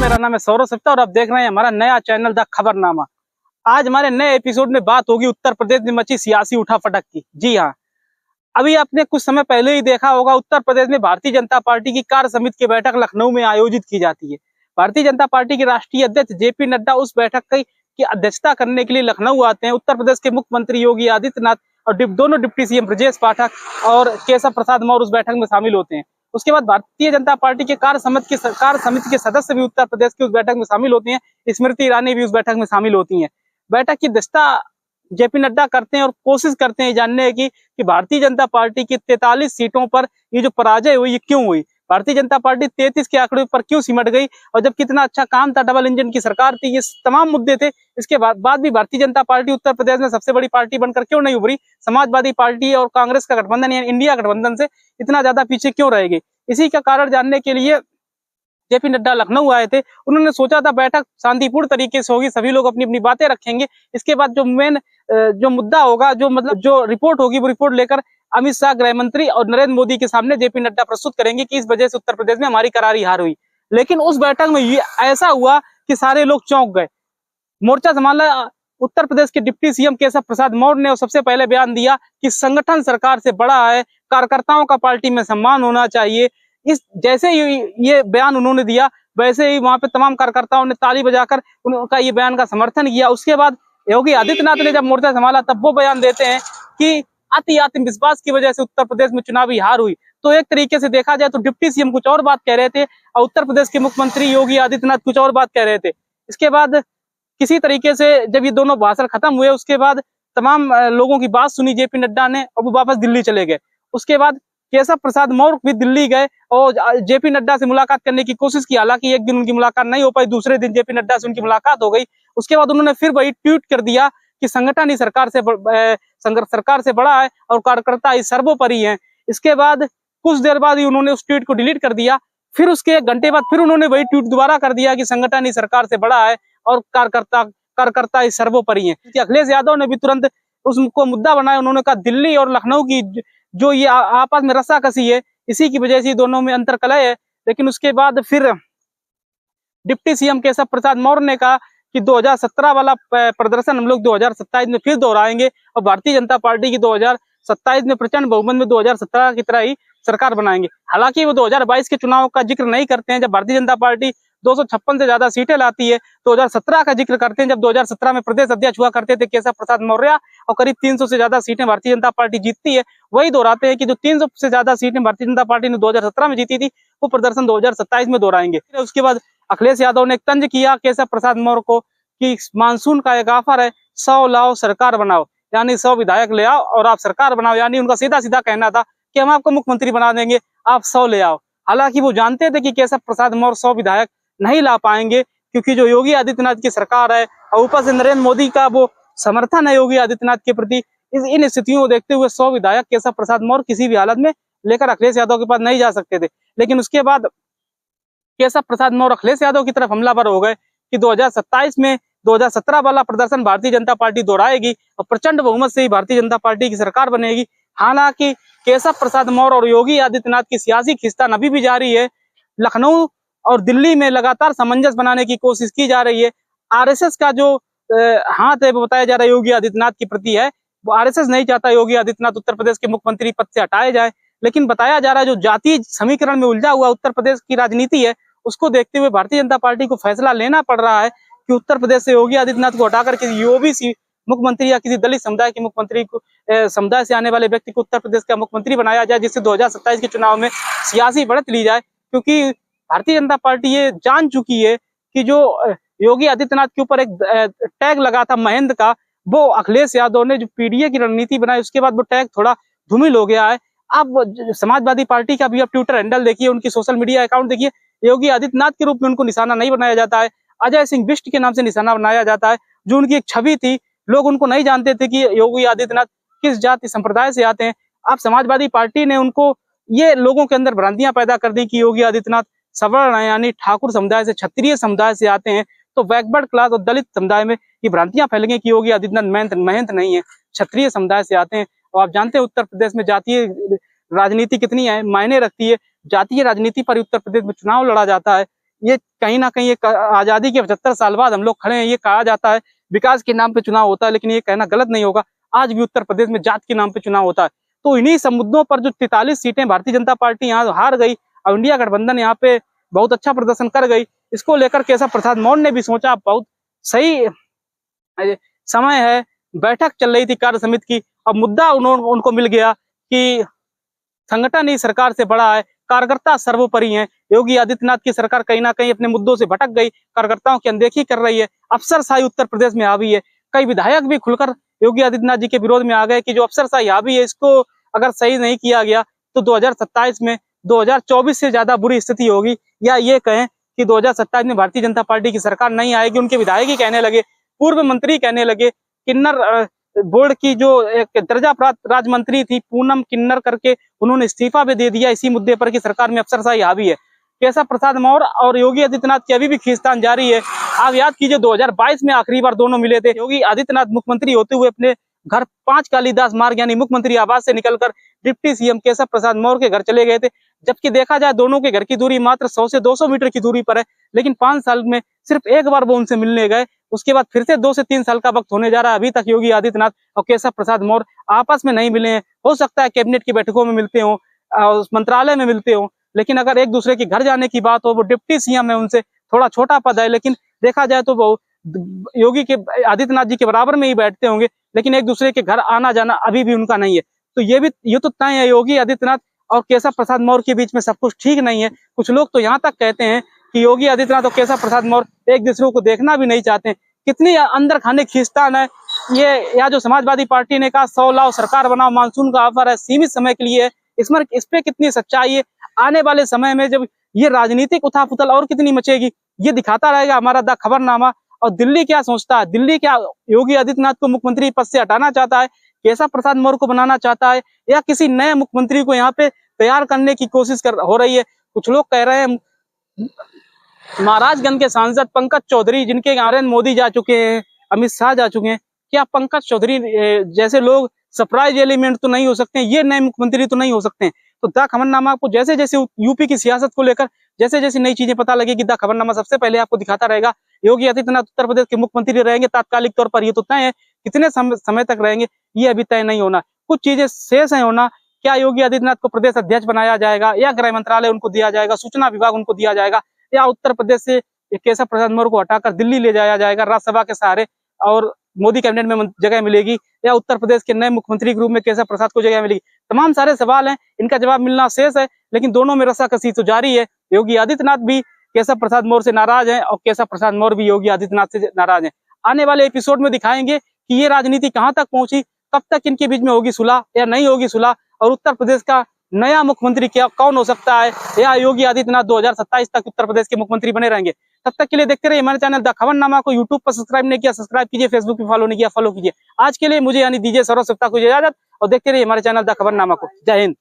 मेरा नाम है सौरभ सप्ता और आप देख रहे हैं हमारा नया चैनल द खबरनामा। आज हमारे नए एपिसोड में बात होगी उत्तर प्रदेश में मची सियासी उठाफटक की। जी हाँ, अभी आपने कुछ समय पहले ही देखा होगा, उत्तर प्रदेश में भारतीय जनता पार्टी की कार्य समिति की बैठक लखनऊ में आयोजित की जाती है। भारतीय जनता पार्टी के राष्ट्रीय अध्यक्ष जेपी नड्डा उस बैठक की अध्यक्षता करने के लिए लखनऊ आते हैं। उत्तर प्रदेश के मुख्यमंत्री योगी आदित्यनाथ और दोनों डिप्टी सीएम ब्रजेश पाठक और केशव प्रसाद मौर्य उस बैठक में शामिल होते हैं। उसके बाद भारतीय जनता पार्टी के कार्य समिति के सदस्य भी उत्तर प्रदेश की उस बैठक में शामिल होती हैं। स्मृति ईरानी भी उस बैठक में शामिल होती हैं। बैठक की अध्यक्षता जेपी नड्डा करते हैं और कोशिश करते हैं जानने की कि भारतीय जनता पार्टी की 43 सीटों पर ये जो पराजय हुई ये क्यों हुई, भारतीय जनता पार्टी 33 के आंकड़े पर क्यों सिमट गई, और जब कितना अच्छा काम था, डबल इंजन की सरकार थी, ये तमाम मुद्दे थे। इसके बाद भी भारतीय जनता पार्टी उत्तर प्रदेश में सबसे बड़ी पार्टी बनकर क्यों नहीं उभरी, समाजवादी पार्टी और कांग्रेस का गठबंधन यानी इंडिया गठबंधन से इतना ज्यादा पीछे क्यों रहेगी। इसी का कारण जानने के लिए जेपी नड्डा लखनऊ आए थे। उन्होंने सोचा था बैठक शांतिपूर्ण तरीके से होगी, सभी लोग अपनी अपनी बातें रखेंगे। इसके बाद जो मेन जो मुद्दा होगा, जो रिपोर्ट होगी, वो रिपोर्ट लेकर अमित शाह गृह मंत्री और नरेंद्र मोदी के सामने जेपी नड्डा प्रस्तुत करेंगे कि इस वजह से उत्तर प्रदेश में हमारी करारी हार हुई। लेकिन उस बैठक में ये ऐसा हुआ कि सारे लोग चौंक गए। मोर्चा संभाला उत्तर प्रदेश के डिप्टी सीएम केशव प्रसाद मौर्य ने, और सबसे पहले बयान दिया कि संगठन सरकार से बड़ा है, कार्यकर्ताओं का पार्टी में सम्मान होना चाहिए। इस जैसे ही ये बयान उन्होंने दिया, वैसे ही वहां पे तमाम कार्यकर्ताओं ने ताली बजाकर उनका ये बयान का समर्थन किया। उसके बाद योगी आदित्यनाथ ने जब मोर्चा संभाला तब वो बयान देते हैं कि अति आत्मविश्वास की वजह से उत्तर प्रदेश में चुनावी हार हुई। तो एक तरीके से देखा जाए तो डिप्टी सीएम कुछ और बात कह रहे थे और उत्तर प्रदेश के मुख्यमंत्री योगी आदित्यनाथ कुछ और बात कह रहे थे। इसके बाद किसी तरीके से जब ये दोनों भाषण खत्म हुए, उसके बाद तमाम लोगों की बात सुनी जेपी नड्डा ने और वो वापस दिल्ली चले गए। उसके बाद केशव प्रसाद मौर्य भी दिल्ली गए और जेपी नड्डा से मुलाकात करने की कोशिश की। हालांकि एक दिन उनकी मुलाकात नहीं हो पाई, दूसरे दिन जेपी नड्डा से उनकी मुलाकात हो गई। उसके बाद उन्होंने फिर वही ट्वीट कर दिया कि संगठन ही सरकार से बड़ा है और कार्यकर्ता ही सर्वोपरि है। इसके बाद कुछ देर बाद ही उन्होंने उस ट्वीट को डिलीट कर दिया। फिर उसके एक घंटे बाद फिर उन्होंने वही ट्वीट दोबारा कर दिया कि संगठन ही सरकार से बड़ा है और कार्यकर्ता ही सर्वोपरि है। अखिलेश यादव ने भी तुरंत उसको मुद्दा बनाया। उन्होंने कहा दिल्ली और लखनऊ की जो ये आपस में रस्साकसी है, इसी की वजह से दोनों में अंतरकलह है। लेकिन उसके बाद फिर डिप्टी सीएम केशव प्रसाद मौर्य ने कहा कि 2017 वाला प्रदर्शन हम लोग 2027 में फिर दोहराएंगे और भारतीय जनता पार्टी की 2027 में प्रचंड बहुमत में 2017 की तरह ही सरकार बनाएंगे। हालांकि वो 2022 के चुनाव का जिक्र नहीं करते हैं, जब भारतीय जनता पार्टी 256 से ज्यादा सीटें लाती है। 2017 का जिक्र करते हैं, जब 2017 में प्रदेश अध्यक्ष हुआ करते थे केशव प्रसाद मौर्य और करीब 300 से ज्यादा सीटें भारतीय जनता पार्टी जीतती है। वही दोहराते हैं कि जो 300 से ज्यादा सीटें भारतीय जनता पार्टी ने 2017 में जीती थी, वो प्रदर्शन 2027 में दोहराएंगे। उसके बाद अखिलेश यादव ने तंज किया केशव प्रसाद मौर्य को कि मानसून का एक ऑफर है, 100 लाओ सरकार बनाओ, यानी 100 विधायक ले आओ और आप सरकार बनाओ। यानी उनका सीधा सीधा कहना था कि हम आपको मुख्यमंत्री बना देंगे, आप 100 ले आओ। हालांकि वो जानते थे कि केशव प्रसाद मौर्य 100 विधायक नहीं ला पाएंगे, क्योंकि जो योगी आदित्यनाथ की सरकार है और ऊपर से नरेंद्र मोदी का वो समर्थन है योगी आदित्यनाथ के प्रति, इन स्थितियों को देखते हुए 100 विधायक केशव प्रसाद मौर्य किसी भी हालत में लेकर अखिलेश यादव के पास नहीं जा सकते थे। लेकिन उसके बाद केशव प्रसाद मौर्य अखिलेश यादव की तरफ हमलावर हो गए कि 2027 में 2017 वाला प्रदर्शन भारतीय जनता पार्टी दोहराएगी और प्रचंड बहुमत से ही भारतीय जनता पार्टी की सरकार बनेगी। हालांकि केशव प्रसाद मौर्य और योगी आदित्यनाथ की सियासी खींचतान अभी भी जारी है। लखनऊ और दिल्ली में लगातार सामंजस्य बनाने की कोशिश की जा रही है। आरएसएस का जो हाथ है वो बताया जा रहा है योगी आदित्यनाथ के प्रति है। वो आरएसएस नहीं चाहता योगी आदित्यनाथ उत्तर प्रदेश के मुख्यमंत्री पद से हटाए जाए, लेकिन बताया जा रहा है जो जातीय समीकरण में उलझा हुआ उत्तर प्रदेश की राजनीति है, उसको देखते हुए भारतीय जनता पार्टी को फैसला लेना पड़ रहा है कि उत्तर प्रदेश से योगी आदित्यनाथ को हटाकर किसी ओबीसी मुख्यमंत्री या किसी दलित समुदाय के मुख्यमंत्री को समुदाय से आने वाले व्यक्ति को उत्तर प्रदेश का मुख्यमंत्री बनाया जाए, जिससे 2027 के चुनाव में सियासी बढ़त ली जाए। क्योंकि भारतीय जनता पार्टी ये जान चुकी है कि जो योगी आदित्यनाथ के ऊपर एक टैग लगा था महेंद्र का, वो अखिलेश यादव ने जो पीडीए की रणनीति बनाई, उसके बाद वो टैग थोड़ा धूमिल हो गया है। अब समाजवादी पार्टी का भी अब ट्विटर हैंडल देखिए, उनकी सोशल मीडिया अकाउंट देखिए, योगी आदित्यनाथ के रूप में उनको निशाना नहीं बनाया जाता है, अजय सिंह बिष्ट के नाम से निशाना बनाया जाता है। जो उनकी एक छवि थी, लोग उनको नहीं जानते थे कि योगी आदित्यनाथ किस जाति संप्रदाय से आते हैं। अब समाजवादी पार्टी ने उनको ये लोगों के अंदर भ्रांतियां पैदा कर दी कि योगी आदित्यनाथ सवर्ण है, यानी ठाकुर समुदाय से, क्षत्रिय समुदाय से आते हैं। तो बैकवर्ड क्लास और दलित समुदाय में ये भ्रांतियां फैल गई कि योगी आदित्यनाथ महंत नहीं है, क्षत्रिय समुदाय से आते हैं। और आप जानते हैं उत्तर प्रदेश में जातीय राजनीति कितनी है, मायने रखती है। जातीय राजनीति पर उत्तर प्रदेश में चुनाव लड़ा जाता है। ये कहीं ना कहीं आजादी के 75 साल बाद हम लोग खड़े हैं। ये कहा जाता है विकास के नाम पे चुनाव होता है, लेकिन ये कहना गलत नहीं होगा। आज भी उत्तर प्रदेश में जात के नाम पे चुनाव होता है। तो इन्हीं सब मुद्दों पर जो 43 सीटें भारतीय जनता पार्टी यहाँ हार गई और इंडिया गठबंधन यहाँ पे बहुत अच्छा प्रदर्शन कर गई, इसको लेकर केशव प्रसाद मौर्य ने भी सोचा बहुत सही समय है। बैठक चल रही थी कार्य समिति की, अब मुद्दा उनको मिल गया कि संगठन ही सरकार से बड़ा है, कार्यकर्ता सर्वोपरि हैं। योगी आदित्यनाथ की सरकार कहीं ना कहीं अपने मुद्दों से भटक गई, कार्यकर्ताओं की अनदेखी कर रही है, अफसरशाही उत्तर प्रदेश में हावी है। कई विधायक भी खुलकर योगी आदित्यनाथ जी के विरोध में आ गए कि जो अफसरशाही हावी है इसको अगर सही नहीं किया गया तो 2027 में 2024 से ज्यादा बुरी स्थिति होगी, या ये कहें कि 2027 में भारतीय जनता पार्टी की सरकार नहीं आएगी। उनके विधायक ही कहने लगे, पूर्व मंत्री कहने लगे, किन्नर बोर्ड की जो एक दर्जा प्राप्त राज्य मंत्री थी पूनम किन्नर करके, उन्होंने इस्तीफा भी दे दिया इसी मुद्दे पर कि सरकार में अफसरशाही हावी है। केशव प्रसाद मौर्य और योगी आदित्यनाथ की अभी भी खींचतान जारी है। आप याद कीजिए 2022 में आखिरी बार दोनों मिले थे। योगी आदित्यनाथ मुख्यमंत्री होते हुए अपने घर 5 कालीदास मार्ग यानी मुख्यमंत्री आवास से निकलकर डिप्टी सीएम केशव प्रसाद मौर्य के घर चले गए थे, जबकि देखा जाए दोनों के घर की दूरी मात्र 100 से 200 मीटर की दूरी पर है। लेकिन 5 साल में सिर्फ एक बार वो उनसे मिलने गए, उसके बाद फिर से 2 से 3 साल का वक्त होने जा रहा है, अभी तक योगी आदित्यनाथ और केशव प्रसाद मौर्य आपस में नहीं मिले हैं। हो सकता है कैबिनेट की बैठकों में मिलते हो, मंत्रालय में मिलते हो, लेकिन अगर एक दूसरे के घर जाने की बात हो, वो डिप्टी सीएम है, उनसे थोड़ा छोटा पद है, लेकिन देखा जाए तो वो योगी के आदित्यनाथ जी के बराबर में ही बैठते होंगे, लेकिन एक दूसरे के घर आना जाना अभी भी उनका नहीं है। तो ये तो तय है, योगी आदित्यनाथ और केशव प्रसाद मौर्य के बीच में सब कुछ ठीक नहीं है। कुछ लोग तो यहाँ तक कहते हैं कि योगी आदित्यनाथ और केशव प्रसाद मौर्य एक दूसरे को देखना भी नहीं चाहते। कितनी अंदर खाने खींचतान है ये। या जो समाजवादी पार्टी ने कहा 100 लाओ सरकार बनाओ, मानसून का ऑफर है, सीमित समय के लिए है, इस पे कितनी सच्चाई है। आने वाले समय में जब ये राजनीतिक उथापुथल और कितनी मचेगी, ये दिखाता रहेगा हमारा द खबरनामा। और दिल्ली क्या सोचता है, दिल्ली क्या योगी आदित्यनाथ को मुख्यमंत्री पद से हटाना चाहता है, केशव प्रसाद मौर्य को बनाना चाहता है, या किसी नए मुख्यमंत्री को यहाँ पे तैयार करने की कोशिश हो रही है। कुछ लोग कह रहे हैं महाराजगंज के सांसद पंकज चौधरी, जिनके नरेंद्र मोदी जा चुके हैं, अमित शाह जा चुके हैं, क्या पंकज चौधरी जैसे लोग सरप्राइज एलिमेंट तो नहीं हो सकते हैं, ये नए मुख्यमंत्री तो नहीं हो सकते हैं। तो द खबरनामा आपको जैसे जैसे यूपी की सियासत को लेकर जैसे जैसे नई चीजें पता लगेगी, द खबरनामा सबसे पहले आपको दिखाता रहेगा। योगी आदित्यनाथ उत्तर प्रदेश के मुख्यमंत्री रहेंगे तात्कालिक तौर पर, ये तो तय है। कितने समय तक रहेंगे ये अभी तय नहीं होना, कुछ चीजें शेष है होना। क्या योगी आदित्यनाथ को प्रदेश अध्यक्ष बनाया जाएगा, या गृह मंत्रालय उनको दिया जाएगा, सूचना विभाग उनको दिया जाएगा, या उत्तर प्रदेश से केशव प्रसाद मौर्य को हटाकर दिल्ली ले जाया जाएगा राज्यसभा के सहारे और मोदी कैबिनेट में जगह मिलेगी, या उत्तर प्रदेश के नए मुख्यमंत्री के रूप में केशव प्रसाद को जगह मिलेगी। तमाम सारे सवाल हैं, इनका जवाब मिलना शेष है, लेकिन दोनों में रस्साकसी तो जारी है। योगी आदित्यनाथ भी केशव प्रसाद मौर्य से नाराज हैं और केशव प्रसाद मौर्य भी योगी आदित्यनाथ से नाराज हैं। आने वाले एपिसोड में दिखाएंगे कि ये राजनीति कहां तक पहुंची, कब तक इनके बीच में होगी सुलह या नहीं होगी सुलह, और उत्तर प्रदेश का नया मुख्यमंत्री क्या कौन हो सकता है, या योगी आदित्यनाथ 2027 तक उत्तर प्रदेश के मुख्यमंत्री बने रहेंगे। तब तक के लिए देखते रहिए हमारे चैनल द खबरनामा को। यूट्यूब पर सब्सक्राइब नहीं किया सब्सक्राइब कीजिए, फेसबुक पे फॉलो नहीं किया फॉलो कीजिए। आज के लिए मुझे यानी दीजिए सौरभ सप्ताह को इजाजत, और देखते रहिए हमारे चैनल द खबरनामा को। जय हिंद।